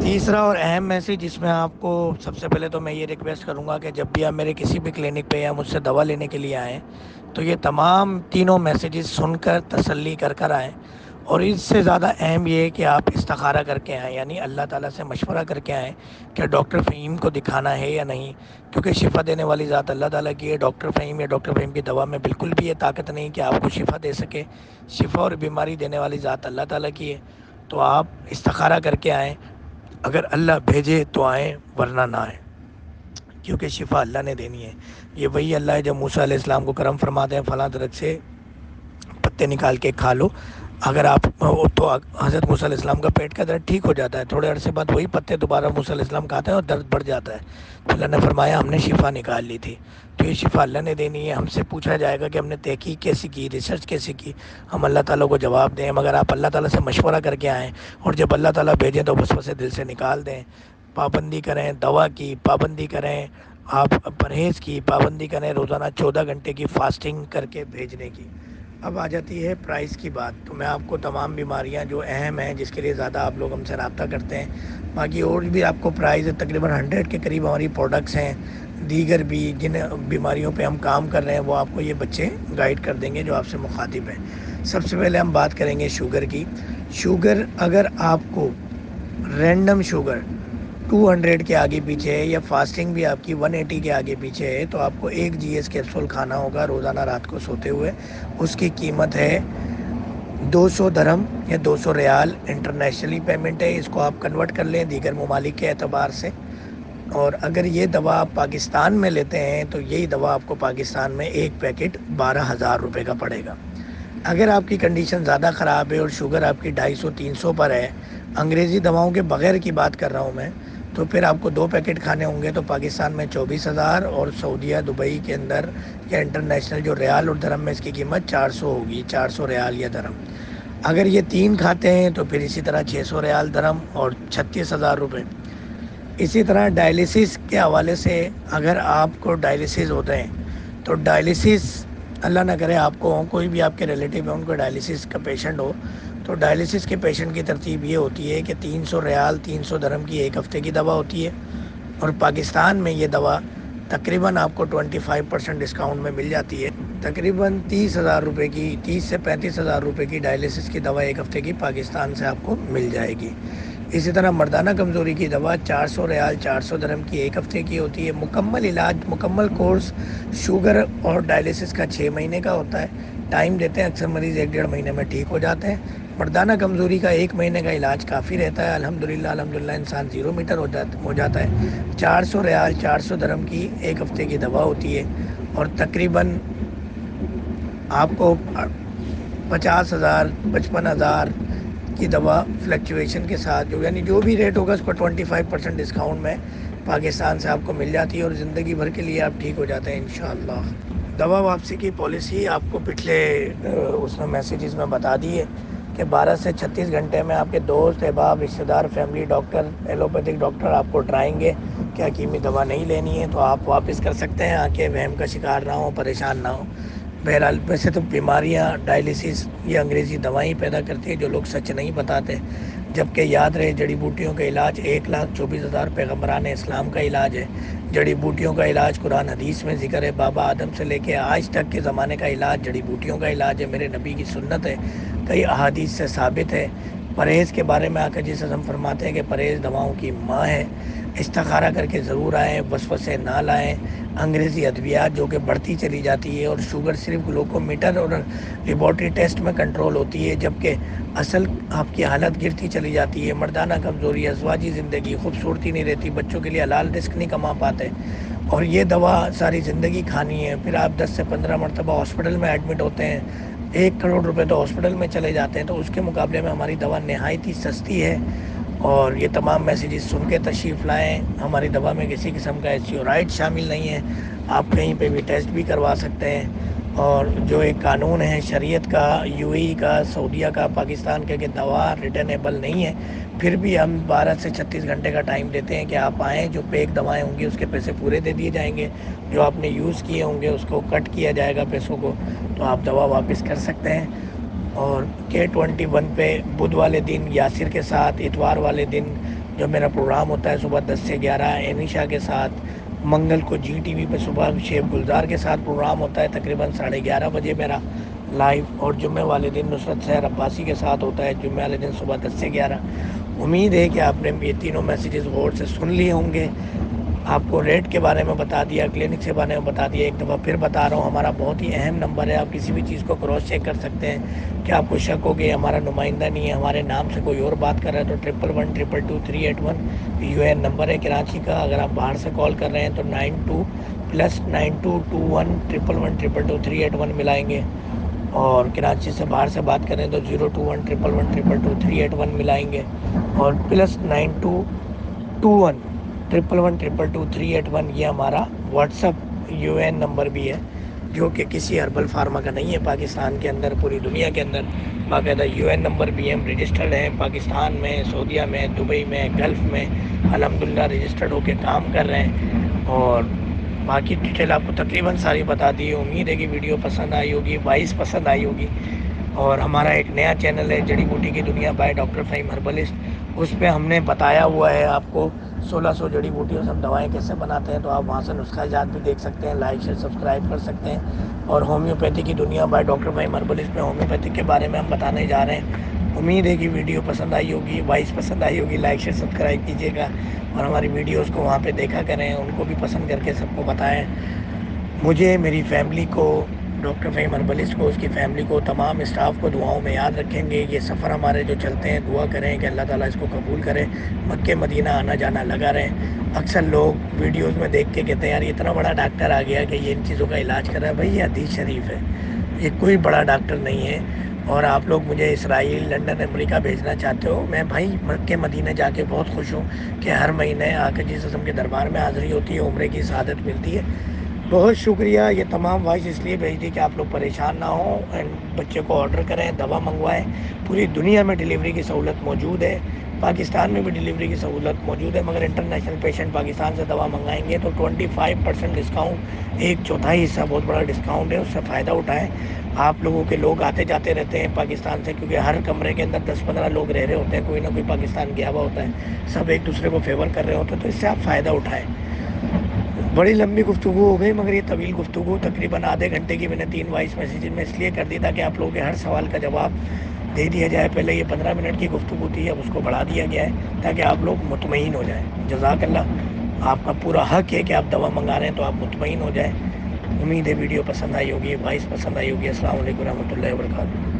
تیسرا اور اہم میسیج جس میں آپ کو سب سے پہلے تو میں یہ ریکویسٹ کروں گا کہ جب بھی آپ میرے کسی بھی کلینک پہ یا مجھ سے دوا لینے کے لیے آئیں تو یہ تمام تینوں میسیجز سن کر تسلی کر کر آئیں، اور اس سے زیادہ اہم یہ ہے کہ آپ استخارہ کر کے آئیں، یعنی اللہ تعالیٰ سے مشورہ کر کے آئیں کہ ڈاکٹر فہیم کو دکھانا ہے یا نہیں، کیونکہ شفا دینے والی ذات اللہ تعالیٰ کی ہے۔ ڈاکٹر فہیم یا ڈاکٹر فہیم کی دوا میں بالکل بھی یہ طاقت نہیں کہ آپ کو شفا دے سکے۔ شفا اور بیماری دینے والی ذات اللہ تعالیٰ کی ہے، تو آپ استخارہ کر کے آئیں۔ اگر اللہ بھیجے تو آئیں، ورنہ نہ آئیں، کیونکہ شفا اللہ نے دینی ہے۔ یہ وہی اللہ ہے جب موسیٰ علیہ السلام کو کرم فرماتے ہیں فلاں درخت سے پتے نکال کے کھا لو، اگر آپ تو حضرت موسیٰ علیہ السلام کا پیٹ کا درد ٹھیک ہو جاتا ہے، تھوڑے عرصے بعد وہی پتے دوبارہ موسیٰ علیہ السلام کھاتے ہیں اور درد بڑھ جاتا ہے۔ تو اللہ نے فرمایا ہم نے شفا نکال لی تھی، تو یہ شفا اللہ نے دینی ہے۔ ہم سے پوچھا جائے گا کہ ہم نے تحقیق کیسی کی، ریسرچ کیسی کی، ہم اللہ تعالیٰ کو جواب دیں۔ مگر آپ اللہ تعالیٰ سے مشورہ کر کے آئیں، اور جب اللہ تعالیٰ بھیجیں تو وسوسے دل سے نکال دیں۔ پابندی کریں، دوا کی پابندی کریں، آپ پرہیز کی پابندی کریں، روزانہ 14 گھنٹے کی فاسٹنگ کر کے بھیجنے کی۔ اب آ جاتی ہے پرائس کی بات، تو میں آپ کو تمام بیماریاں جو اہم ہیں جس کے لیے زیادہ آپ لوگ ہم سے رابطہ کرتے ہیں، باقی اور بھی آپ کو پرائز تقریباً 100 کے قریب ہماری پروڈکٹس ہیں، دیگر بھی جن بیماریوں پہ ہم کام کر رہے ہیں وہ آپ کو یہ بچے گائیڈ کر دیں گے جو آپ سے مخاطب ہیں۔ سب سے پہلے ہم بات کریں گے شوگر کی۔ شوگر اگر آپ کو رینڈم شوگر 200 کے آگے پیچھے ہے یا فاسٹنگ بھی آپ کی 180 کے آگے پیچھے ہے، تو آپ کو 1 GS کیپسول کھانا ہوگا روزانہ رات کو سوتے ہوئے۔ اس کی قیمت ہے 200 درہم یا 200 ریال، انٹرنیشنلی پیمنٹ ہے، اس کو آپ کنورٹ کر لیں دیگر ممالک کے اعتبار سے۔ اور اگر یہ دوا آپ پاکستان میں لیتے ہیں تو یہی دوا آپ کو پاکستان میں ایک پیکٹ 12,000 روپے کا پڑے گا۔ اگر آپ کی کنڈیشن زیادہ خراب ہے اور شوگر آپ کی 250-300 پر ہے، انگریزی دواؤں کے بغیر کی بات کر رہا ہوں میں، تو پھر آپ کو 2 پیکٹ کھانے ہوں گے تو پاکستان میں 24,000، اور سعودیہ دبئی کے اندر یا انٹرنیشنل جو ریال اور درہم میں اس کی قیمت 400 ہوگی، 400 ریال یا درہم۔ اگر یہ 3 کھاتے ہیں تو پھر اسی طرح 600 ریال درہم اور 36,000 روپے۔ اسی طرح ڈائلیسس کے حوالے سے اگر آپ کو ڈائلیسس ہوتے ہیں تو ڈائلیسس اللہ نہ کرے آپ کو کوئی بھی آپ کے ریلیٹیو ہے ان کو ڈائلیسس کا پیشنٹ ہو، تو ڈائلیسس کے پیشنٹ کی ترتیب یہ ہوتی ہے کہ 300 ریال 300 درہم کی 1 ہفتے کی دوا ہوتی ہے، اور پاکستان میں یہ دوا تقریباً آپ کو 25% ڈسکاؤنٹ میں مل جاتی ہے۔ تقریباً 30,000 روپے کی، 30 سے 35,000 روپے کی ڈائلیسس کی دوا 1 ہفتے کی پاکستان سے آپ کو مل جائے گی۔ اسی طرح مردانہ کمزوری کی دوا 400 ریال 400 درہم کی 1 ہفتے کی ہوتی ہے۔ مکمل علاج، مکمل کورس شوگر اور ڈائلیسس کا 6 مہینے کا ہوتا ہے۔ ٹائم دیتے ہیں، اکثر مریض 1-1.5 مہینے میں ٹھیک ہو جاتے ہیں۔ مردانہ کمزوری کا 1 مہینے کا علاج کافی رہتا ہے، الحمدللہ انسان 0 میٹر ہو جاتا ہے۔ 400 ریال 400 درہم کی 1 ہفتے کی دوا ہوتی ہے، اور تقریباً آپ کو 50,000 55,000 کی دوا فلیکچویشن کے ساتھ یعنی جو بھی ریٹ ہوگا اس پر 25% ڈسکاؤنٹ میں پاکستان سے آپ کو مل جاتی ہے، اور زندگی بھر کے لیے آپ ٹھیک ہو جاتے ہیں انشاءاللہ۔ دوا واپسی کی پالیسی آپ کو پچھلے اس میں میسیجز میں بتا دی ہے کہ 12 سے 36 گھنٹے میں آپ کے دوست احباب رشتہ دار فیملی ڈاکٹر ایلوپیتھک ڈاکٹر آپ کو ڈرائیں گے کہ حکیمی دوا نہیں لینی ہے، تو آپ واپس کر سکتے ہیں، آ کے وہم کا شکار نہ ہو، پریشان نہ ہو۔ بہرحال ویسے تو بیماریاں ڈائلیسس یہ انگریزی دوائیں پیدا کرتی ہیں جو لوگ سچ نہیں بتاتے، جبکہ یاد رہے جڑی بوٹیوں کا علاج 1,24,000 پیغمبران اسلام کا علاج ہے۔ جڑی بوٹیوں کا علاج قرآن حدیث میں ذکر ہے، بابا آدم سے لے کے آج تک کے زمانے کا علاج جڑی بوٹیوں کا علاج ہے، میرے نبی کی سنت ہے، کئی احادیث سے ثابت ہے۔ پرہیز کے بارے میں آقا جی ہم فرماتے ہیں کہ پرہیز دواؤں کی ماں ہے، استخارہ کر کے ضرور آئیں، وسوسے نہ لائیں۔ انگریزی ادویات جو کہ بڑھتی چلی جاتی ہے، اور شوگر صرف گلوکومیٹر اور لیبارٹری ٹیسٹ میں کنٹرول ہوتی ہے، جبکہ اصل آپ کی حالت گرتی چلی جاتی ہے۔ مردانہ کمزوری، ازواجی زندگی، خوبصورتی نہیں رہتی، بچوں کے لیے حلال رزق نہیں کما پاتے، اور یہ دوا ساری زندگی کھانی ہے۔ پھر آپ 10 سے 15 مرتبہ ہاسپٹل میں ایڈمٹ ہوتے ہیں، 1 کروڑ روپے تو ہاسپٹل میں چلے جاتے ہیں، تو اس کے مقابلے میں ہماری دوا نہایت ہی سستی ہے۔ اور یہ تمام میسیجز سن کے تشریف لائیں۔ ہماری دوا میں کسی قسم کا اسٹیرائڈ شامل نہیں ہے، آپ کہیں پہ بھی ٹیسٹ بھی کروا سکتے ہیں۔ اور جو ایک قانون ہے شریعت کا، UAE کا، سعودیہ کا، پاکستان کا، کہ دوا ریٹرنیبل نہیں ہے، پھر بھی ہم 12 سے 36 گھنٹے کا ٹائم دیتے ہیں کہ آپ آئیں، جو پیک دوائیں ہوں گی اس کے پیسے پورے دے دیے جائیں گے، جو آپ نے یوز کیے ہوں گے اس کو کٹ کیا جائے گا پیسوں کو، تو آپ دوا واپس کر سکتے ہیں۔ اور K21 پہ بدھ والے دن یاسر کے ساتھ، اتوار والے دن جو میرا پروگرام ہوتا ہے صبح 10 سے 11 انیشا کے ساتھ، منگل کو جی ٹی وی پہ صبح شیخ گلزار کے ساتھ پروگرام ہوتا ہے تقریباً 11:30 بجے میرا لائیو، اور جمعے والے دن نصرت سحر عباسی کے ساتھ ہوتا ہے جمعے والے دن صبح 10 سے 11۔ امید ہے کہ آپ نے یہ تینوں میسیجز غور سے سن لیے ہوں گے۔ آپ کو ریٹ کے بارے میں بتا دیا، کلینک کے بارے میں بتا دیا، ایک دفعہ پھر بتا رہا ہوں ہمارا بہت ہی اہم نمبر ہے، آپ کسی بھی چیز کو کراس چیک کر سکتے ہیں کہ آپ کو شک ہو کہ ہمارا نمائندہ نہیں ہے، ہمارے نام سے کوئی اور بات کر رہا ہے، تو 1112222381 یو این نمبر ہے کراچی کا۔ اگر آپ باہر سے کال کر رہے ہیں تو 92+922111222381 ملائیں گے، اور کراچی سے باہر سے بات کریں تو 021111222381 ملائیں گے، اور +922111222381 یہ ہمارا WhatsApp U N number بھی ہے، جو کہ کسی ہربل فارما کا نہیں ہے پاکستان کے اندر، پوری دنیا کے اندر باقاعدہ یو این نمبر بھی ہم رجسٹرڈ ہیں، پاکستان میں، سعودیہ میں، دبئی میں، گلف میں الحمدللہ رجسٹرڈ ہو کے کام کر رہے ہیں۔ اور باقی ڈیٹیل آپ کو تقریباً ساری بتا دی ہے۔ امید ہے کہ ویڈیو پسند آئی ہوگی، وائس پسند آئی ہوگی۔ اور ہمارا ایک نیا چینل ہے جڑی بوٹی کی دنیا بائی ڈاکٹر فہیم ہربلسٹ، اس پہ ہم نے بتایا ہوا ہے آپ کو 1600 جڑی بوٹیوں سے ہم دوائیں کیسے بناتے ہیں، تو آپ وہاں سے نسخہ جات بھی دیکھ سکتے ہیں، لائک شیئر سبسکرائب کر سکتے ہیں۔ اور ہومیوپیتھی کی دنیا بائی ڈاکٹر فہیم ہربلسٹ میں ہومیوپیتھی کے بارے میں ہم بتانے جا رہے ہیں۔ امید ہے کہ ویڈیو پسند آئی ہوگی، وائس پسند آئی ہوگی، لائک شیئر سبسکرائب کیجیے گا، اور ہماری ویڈیوز کو وہاں پہ دیکھا کریں، ان کو بھی پسند کر کے سب کو بتائیں۔ مجھے، میری فیملی کو، ڈاکٹر فہیم ہربلسٹ کو، اس کی فیملی کو، تمام اسٹاف کو دعاؤں میں یاد رکھیں گے۔ یہ سفر ہمارے جو چلتے ہیں، دعا کریں کہ اللہ تعالیٰ اس کو قبول کرے، مکہ مدینہ آنا جانا لگا رہے۔ اکثر لوگ ویڈیوز میں دیکھ کے کہتے ہیں یار اتنا بڑا ڈاکٹر آ گیا کہ یہ ان چیزوں کا علاج کر رہا ہے۔ بھائی یہ حدیث شریف ہے، یہ کوئی بڑا ڈاکٹر نہیں ہے۔ اور آپ لوگ مجھے اسرائیل، لنڈن، امریکہ بھیجنا چاہتے ہو، میں بھائی مکہ مدینہ جا کے بہت خوش ہوں کہ ہر مہینے آقا جی صلی اللہ علیہ وسلم کے دربار میں حاضری ہوتی ہے، عمرے کی سعادت ملتی ہے۔ بہت شکریہ۔ یہ تمام وائس اس لیے بھیج دی کہ آپ لوگ پریشان نہ ہوں، بچے کو آرڈر کریں، دوا منگوائیں۔ پوری دنیا میں ڈیلیوری کی سہولت موجود ہے، پاکستان میں بھی ڈیلیوری کی سہولت موجود ہے، مگر انٹرنیشنل پیشنٹ پاکستان سے دوا منگائیں گے تو 25% ڈسکاؤنٹ، 1/4 حصہ بہت بڑا ڈسکاؤنٹ ہے، اس سے فائدہ اٹھائیں۔ آپ لوگوں کے لوگ آتے جاتے رہتے ہیں پاکستان سے، کیونکہ ہر کمرے کے اندر 10-15 لوگ رہ رہے ہوتے ہیں، کوئی نہ کوئی پاکستان گیا ہوا ہوتا ہے، سب ایک دوسرے کو فیور کر رہے ہوتے ہیں، تو اس سے آپ فائدہ اٹھائیں۔ بڑی لمبی گفتگو ہو گئی، مگر یہ طویل گفتگو تقریباً آدھے گھنٹے کی میں نے 3 وائس میسیج میں اس لیے کر دی تھا کہ آپ لوگوں کے ہر سوال کا جواب دے دیا جائے۔ پہلے یہ 15 منٹ کی گفتگو تھی، اب اس کو بڑھا دیا گیا ہے تاکہ آپ لوگ مطمئن ہو جائیں۔ جزاک اللہ، آپ کا پورا حق ہے کہ آپ دوا منگا رہے ہیں تو آپ مطمئن ہو جائیں۔ امید ہے ویڈیو پسند آئی ہوگی، وائس پسند آئی ہوگی۔ السلام علیکم ورحمۃ اللہ وبرکاتہ۔